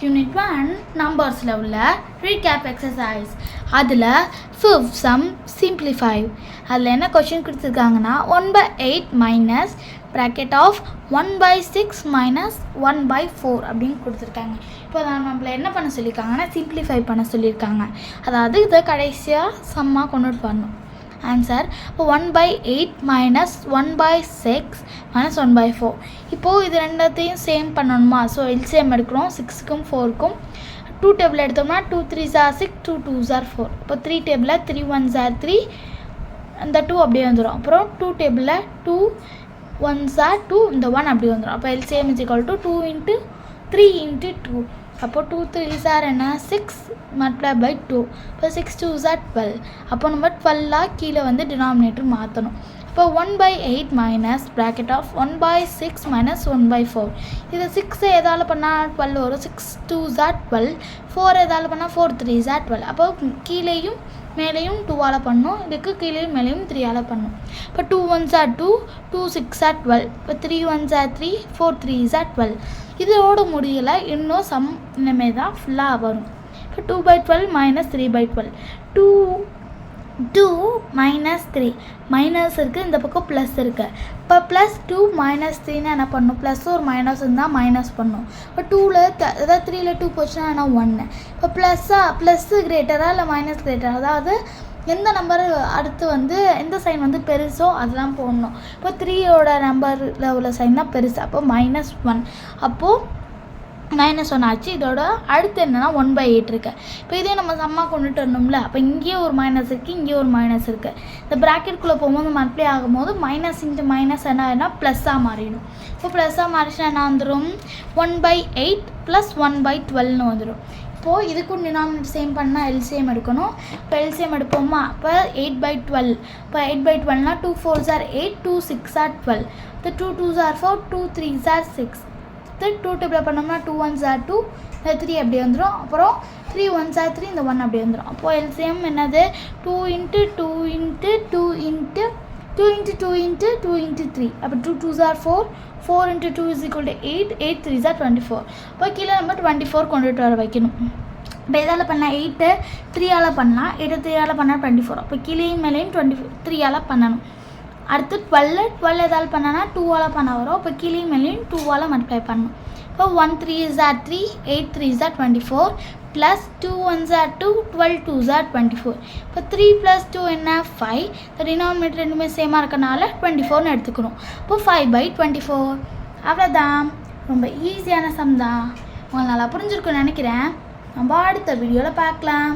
Unit 1 Numbers level Recap exercise. அதில் fifth sum simplify. அதில் என்ன கொஷின் கொடுத்துருக்காங்கன்னா 1/8 minus bracket of 1/6 minus 1/4 அப்படின்னு கொடுத்துருக்காங்க. இப்போ நம்மள என்ன பண்ண சொல்லியிருக்காங்கன்னா சிம்பிளிஃபை பண்ண சொல்லியிருக்காங்க. அதாவது இதை கடைசியாக சம்மாக கொண்டுட்டு வரணும். ஆன்சர் இப்போ 1/8 minus 1/6 minus 1/4. இப்போது இது ரெண்டத்தையும் சேம் பண்ணணுமா? ஸோ எல்சிஎம் எடுக்கிறோம். 6க்கும் 4க்கும் 2 டேபிள் எடுத்தோம்னா 2 3s are 6, 2 2s are 4. இப்போ 3 டேபிளில் 3 1s are 3, இந்த 2 அப்படியே வந்துடும். அப்புறம் 2 டேபிளில் 2 1s are 2, இந்த 1 அப்படி வந்துடும். அப்போ LCM is equal to 2 into 3 into 2. அப்போ 2 3s are என்ன 6 multiply by 2. இப்போ 6 2s are 12. அப்போ நம்ம 12 கீழே வந்து டினாமினேட்டர் மாற்றணும். இப்போ 1/8 மைனஸ் ப்ராக்கெட் ஆஃப் 1/6 மைனஸ் 1/4. இது 6 எதால் பண்ணால் 12 வரும். 6 2s are 12. 4 எதால் பண்ணால் 4 3s are 12. அப்போ கீழேயும் மேலேயும் 2ஆல் பண்ணணும். இதுக்கு கீழேயும் மேலேயும் 3ஆல் பண்ணணும். இப்போ 2 1s are 2, 2 6 are 12. இப்போ 3 1s are 3, 4 3s are 12. இதோட முடியலை, இன்னும் சம் இனிமேல் தான் ஃபுல்லாக வரும். இப்போ 2/12 மைனஸ் 3/12. 2 மைனஸ் 3 மைனஸ் இருக்குது, இந்த பக்கம் ப்ளஸ் இருக்குது. இப்போ ப்ளஸ் 2 மைனஸ் 3ன்னு என்ன பண்ணணும்? ப்ளஸ் ஒரு மைனஸ் இருந்தால் மைனஸ் பண்ணணும். இப்போ 2ல் அதாவது 3ல் 2 போச்சுன்னா என்ன 1. இப்போ ப்ளஸ்ஸு கிரேட்டராக இல்லை மைனஸ் கிரேட்டராக, அதாவது எந்த நம்பர் அடுத்து வந்து எந்த சைன் வந்து பெருசோ அதெல்லாம் போடணும். இப்போ 3யோட நம்பரில் உள்ள சைன் தான் பெருசு. அப்போ -1. அப்போது -1 ஆச்சு. இதோட அடுத்து என்னென்னா 1/8 இருக்குது. இப்போ இதே நம்ம சம்மா கொண்டுட்டு வரணும்ல. அப்போ இங்கேயே ஒரு மைனஸ் இருக்குது, இங்கேயே ஒரு மைனஸ் இருக்குது. இந்த ப்ராக்கெட்குள்ளே போகும்போது மல்டிப்ளை ஆகும்போது மைனஸ் இன்ட்டு மைனஸ் என்ன ஆகிடும்னா ப்ளஸ்ஸாக மாறிடும். இப்போ ப்ளஸ்ஸாக மாறிச்சுன்னா என்ன வந்துடும்? 1/8 + 1/12ன்னு வந்துடும். இப்போது இதுக்கும் டினாமினேட்டர் சேம் பண்ணால் எல்சிஎம் எடுக்கணும். இப்போ எல்சிஎம் எடுப்போமா? இப்போ 8/12. இப்போ 8/12னா 2 4s are 8, 2 6 are 12. இப்போ 2 2s are 4, 2 3s are 6. 2 table பண்ணோம்னா 2 1s are 2, இந்த 3 அப்படி வந்துடும். அப்புறம் 3 1s are 3, இந்த 1 அப்படி வந்துடும். அப்போது எல்சிஎம் என்னது? 2 × 2 × 2 × 2 × 2 × 2 × 3. அப்போ 2 2s are 4, 4 × 2 is equal to 8, 8 3s are 24. இப்போ கீழே நம்ம 24 கொண்டுட்டு வர வைக்கணும். இப்போ எதால் பண்ணலாம்? 8 3ஆல் பண்ணலாம். 8 3ஆல் பண்ணால் 24. அப்போ கீழேயும் மேலேயும் 3ஆல் பண்ணணும். அடுத்து 12 எதால் பண்ணால் 2ஆல் பண்ண வரும். இப்போ கீழேயும் மேலேயும் 2ஆல் மல்டிப்ளை பண்ணணும். இப்போ 1 3s are 3, 8 3s are 24, plus 2 1s are 2, 12 2s are 24. இப்போ 3 + 2 என்ன 5. இந்த டினாமினேட்டர் ரெண்டுமே சேமாக இருக்கனால 24ன்னு எடுத்துக்கணும். இப்போ 5/24. அவ்வளோதான், ரொம்ப ஈஸியான சம் தான். உங்களுக்கு நல்லா புரிஞ்சிருக்குன்னு நினைக்கிறேன். நம்ம அடுத்த வீடியோவில் பார்க்கலாம்.